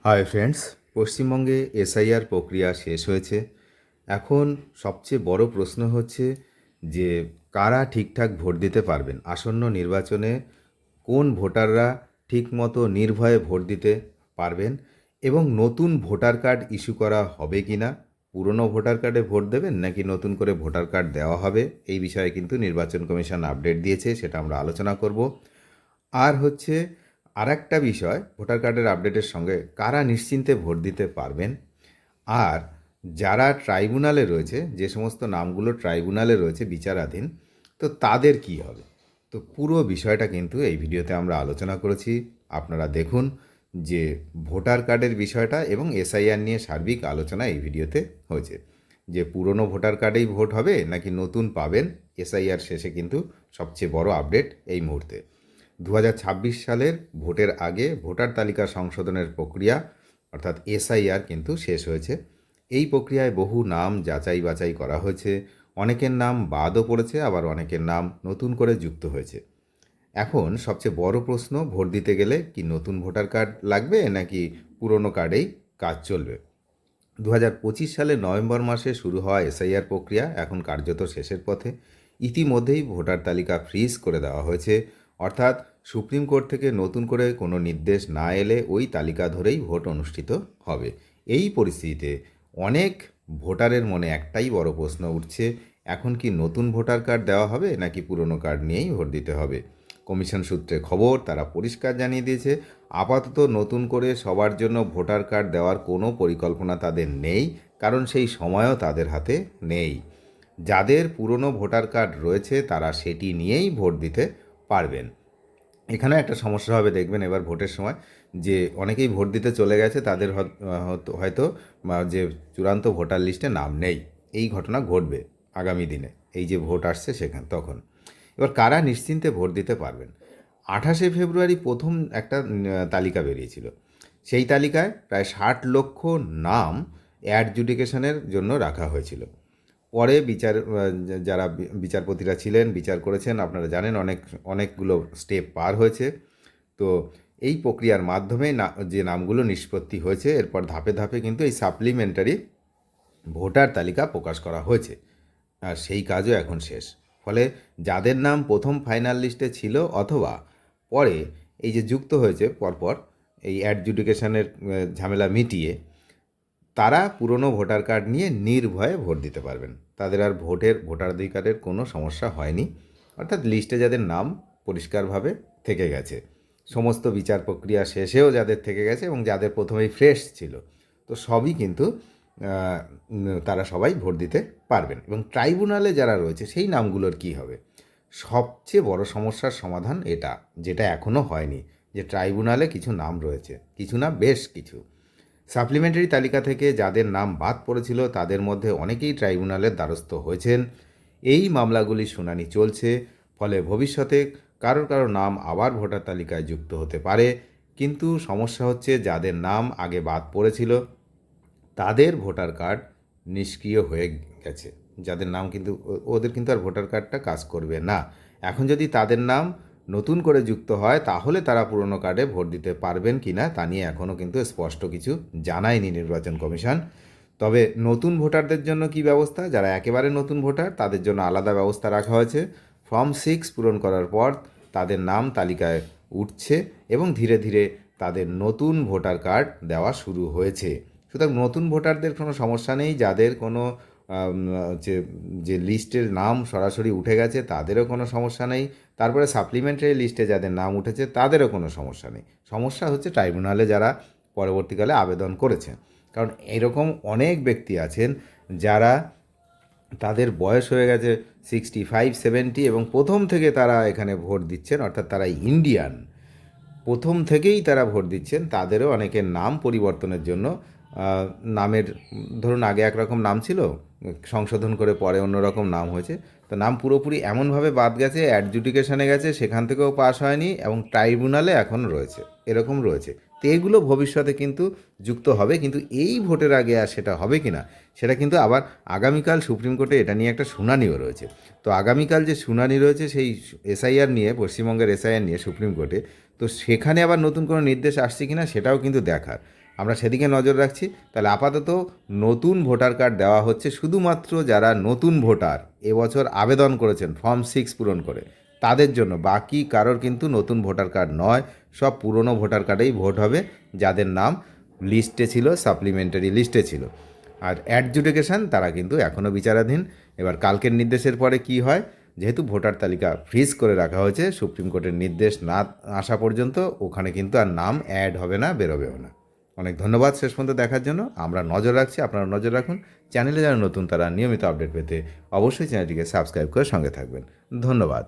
Hi friends, পশ্চিমবঙ্গে SIR প্রক্রিয়া শেষ হয়েছে। এখন সবচেয়ে বড় প্রশ্ন হচ্ছে যে কারা ঠিকঠাক ভোট দিতে পারবেন আসন্ন নির্বাচনে। কোন ভোটাররা ঠিকমতো নির্ভয়ে ভোট দিতে পারবেন এবং নতুন ভোটার কার্ড ইস্যু করা হবে কি না, পুরনো ভোটার কার্ডে ভোট দেবেন নাকি নতুন করে ভোটার কার্ড দেওয়া হবে, এই বিষয়ে কিন্তু নির্বাচন কমিশন আপডেট দিয়েছে, সেটা আমরা আলোচনা করব। আর হচ্ছে আরেকটা বিষয়, ভোটার কার্ডের আপডেটের সঙ্গে কারা নিশ্চিন্তে ভোট দিতে পারবেন, আর যারা ট্রাইব্যুনালে রয়েছে, যে সমস্ত নামগুলো ট্রাইব্যুনালে রয়েছে বিচারাধীন, তো তাদের কি হবে। তো পুরো বিষয়টা কিন্তু এই ভিডিওতে আমরা আলোচনা করেছি। আপনারা দেখুন যে ভোটার কার্ডের বিষয়টা এবং এসআইআর নিয়ে সার্বিক আলোচনা এই ভিডিওতে হয়েছে, যে পুরনো ভোটার কার্ডেই ভোট হবে নাকি নতুন পাবেন। এসআইআর শেষে কিন্তু সবচেয়ে বড় আপডেট এই মুহূর্তে। 2026 সালের ভোটের আগে ভোটার তালিকা সংশোধনের প্রক্রিয়া অর্থাৎ এসআইআর কিন্তু শেষ হয়েছে। এই প্রক্রিয়ায় বহু নাম যাচাই বাছাই করা হয়েছে, অনেকের নাম বাদও পড়েছে, আবার অনেকের নাম নতুন করে যুক্ত হয়েছে। এখন সবচেয়ে বড় প্রশ্ন, ভোট দিতে গেলে কি নতুন ভোটার কার্ড লাগবে নাকি পুরনো কার্ডেই কাজ চলবে। 2025 সালের নভেম্বর মাসে শুরু হওয়া এসআইআর প্রক্রিয়া এখন কার্যত শেষের পথে। ইতিমধ্যেই ভোটার তালিকা ফ্রিজ করে দেওয়া হয়েছে, অর্থাৎ সুপ্রিম কোর্ট থেকে নতুন করে কোনো নির্দেশ না এলে ওই তালিকা ধরেই ভোট অনুষ্ঠিত হবে। এই পরিস্থিতিতে অনেক ভোটারের মনে একটাই বড় প্রশ্ন উঠছে, এখন কি নতুন ভোটার কার্ড দেওয়া হবে নাকি পুরনো কার্ড নিয়েই ভোট দিতে হবে। কমিশন সূত্রে খবর, তারা পরিষ্কার জানিয়ে দিয়েছে আপাতত নতুন করে সবার জন্য ভোটার কার্ড দেওয়ার কোনো পরিকল্পনা তাদের নেই, কারণ সেই সময়ও তাদের হাতে নেই। যাদের পুরনো ভোটার কার্ড রয়েছে তারা সেটি নিয়েই ভোট দিতে পারবেন। এখানে একটা সমস্যা হবে, দেখবেন এবার ভোটের সময় যে অনেকেই ভোট দিতে চলে গেছে, তাদের হয়তো যে চূড়ান্ত ভোটার লিস্টে নাম নেই। এই ঘটনা ঘটবে আগামী দিনে, এই যে ভোট আসছে সেখানে তখন। এবার কারা নিশ্চিন্তে ভোট দিতে পারবেন, 28 ফেব্রুয়ারি প্রথম একটা তালিকা বেরিয়েছিল। সেই তালিকায় প্রায় 60 লক্ষ নাম অ্যাডজুডিকেশনের জন্য রাখা হয়েছিল। পরে যারা বিচারপতিরা ছিলেন, বিচার করেছেন, আপনারা জানেন অনেকগুলো স্টেপ পার হয়েছে। তো এই প্রক্রিয়ার মাধ্যমে যে নামগুলো নিষ্পত্তি হয়েছে, এরপর ধাপে ধাপে কিন্তু এই সাপ্লিমেন্টারি ভোটার তালিকা প্রকাশ করা হয়েছে, আর সেই কাজও এখন শেষ। ফলে যাদের নাম প্রথম ফাইনাল লিস্টে ছিল অথবা পরে এই যে যুক্ত হয়েছে পরপর এই অ্যাডজুডিকেশনের ঝামেলা মিটিয়ে, তারা পুরনো ভোটার কার্ড নিয়ে নির্ভয়ে ভোট দিতে পারবেন। তাদের আর ভোটাধিকারের কোনো সমস্যা হয়নি, অর্থাৎ লিস্টে যাদের নাম পরিষ্কারভাবে থেকে গেছে, সমস্ত বিচার প্রক্রিয়া শেষেও যাদের থেকে গেছে এবং যাদের প্রথমেই ফ্রেশ ছিল, তো সবই কিন্তু তারা সবাই ভোট দিতে পারবেন। এবং ট্রাইব্যুনালে যারা রয়েছে সেই নামগুলোর কি হবে, সবচেয়ে বড় সমস্যার সমাধান এটা, যেটা এখনও হয়নি, যে ট্রাইব্যুনালে কিছু নাম রয়েছে, কিছু না বেশ কিছু। সাপ্লিমেন্টারি তালিকা থেকে যাদের নাম বাদ পড়েছিল তাদের মধ্যে অনেকেই ট্রাইব্যুনালের দ্বারস্থ হয়েছেন। এই মামলাগুলির শুনানি চলছে, ফলে ভবিষ্যতে কারো নাম আবার ভোটার তালিকায় যুক্ত হতে পারে। কিন্তু সমস্যা হচ্ছে, যাদের নাম আগে বাদ পড়েছিল তাদের ভোটার কার্ড নিষ্ক্রিয় হয়ে গেছে। যাদের নাম কিন্তু ওদের কিন্তু আর ভোটার কার্ডটা কাজ করবে না। এখন যদি তাদের নাম নতুন করে যুক্ত হয় তাহলে তারা পুরনো কার্ডে ভোট দিতে পারবেন কি না তা নিয়ে এখনও কিন্তু স্পষ্ট কিছু জানায়নি নির্বাচন কমিশন। তবে নতুন ভোটারদের জন্য কি ব্যবস্থা, যারা একেবারে নতুন ভোটার তাদের জন্য আলাদা ব্যবস্থা রাখা হয়েছে। ফর্ম 6 পূরণ করার পর তাদের নাম তালিকায় উঠছে এবং ধীরে ধীরে তাদের নতুন ভোটার কার্ড দেওয়া শুরু হয়েছে। সুতরাং নতুন ভোটারদের কোনো সমস্যা নেই, যাদের কোনো যে যে লিস্টের নাম সরাসরি উঠে গেছে তাদেরও কোনো সমস্যা নেই। তারপরে সাপ্লিমেন্টারি লিস্টে যাদের নাম উঠেছে তাদেরও কোনো সমস্যা নেই। সমস্যা হচ্ছে ট্রাইব্যুনালে যারা পরবর্তীকালে আবেদন করেছেন, কারণ এরকম অনেক ব্যক্তি আছেন যারা তাদের বয়স হয়ে গেছে 65-70 এবং প্রথম থেকে তারা এখানে ভোট দিচ্ছেন, অর্থাৎ তারা ইন্ডিয়ান, প্রথম থেকেই তারা ভোট দিচ্ছেন। তাদেরও অনেকের নাম পরিবর্তনের জন্য নামের, ধরুন আগে একরকম নাম ছিল, সংশোধন করে পরে অন্যরকম নাম হয়েছে, তো নাম পুরোপুরি এমনভাবে বাদ গেছে, অ্যাডজুডিকেশনে গেছে, সেখান থেকেও পাস হয়নি এবং ট্রাইব্যুনালে এখন রয়েছে, এরকম রয়েছে। তো এগুলো ভবিষ্যতে কিন্তু যুক্ত হবে, কিন্তু এই ভোটের আগে আর সেটা হবে কি না সেটা কিন্তু আবার আগামীকাল সুপ্রিম কোর্টে এটা নিয়ে একটা শুনানিও রয়েছে। তো আগামীকাল যে শুনানি রয়েছে সেই এসআইআর নিয়ে, পশ্চিমবঙ্গের এসআইআর নিয়ে সুপ্রিম কোর্টে, তো সেখানে আবার নতুন কোনো নির্দেশ আসছে কিনা সেটাও কিন্তু দেখার। আমরা সেদিকে নজর রাখছি। তাহলে আপাতত নতুন ভোটার কার্ড দেওয়া হচ্ছে শুধুমাত্র যারা নতুন ভোটার, এবছর আবেদন করেছেন ফর্ম 6 পূরণ করে তাদের জন্য। বাকি কারোর কিন্তু নতুন ভোটার কার্ড নয়, সব পুরনো ভোটার কার্ডেই ভোট হবে যাদের নাম লিস্টে ছিল, সাপ্লিমেন্টারি লিস্টে ছিল। আর অ্যাডজুডিকেশান তারা কিন্তু এখনও বিচারাধীন। এবার কালকের নির্দেশের পরে কি হয়, যেহেতু ভোটার তালিকা ফ্রিজ করে রাখা হয়েছে সুপ্রিম কোর্টের নির্দেশ না আসা পর্যন্ত, ওখানে কিন্তু আর নাম অ্যাড হবে না, বেরোবেও না। অনেক ধন্যবাদ শেষ পর্যন্ত দেখার জন্য। আমরা নজর রাখছি, আপনারা নজর রাখুন। চ্যানেলে যারা নতুন তারা নিয়মিত আপডেট পেতে অবশ্যই চ্যানেলটিকে সাবস্ক্রাইব করে সঙ্গে থাকবেন। ধন্যবাদ।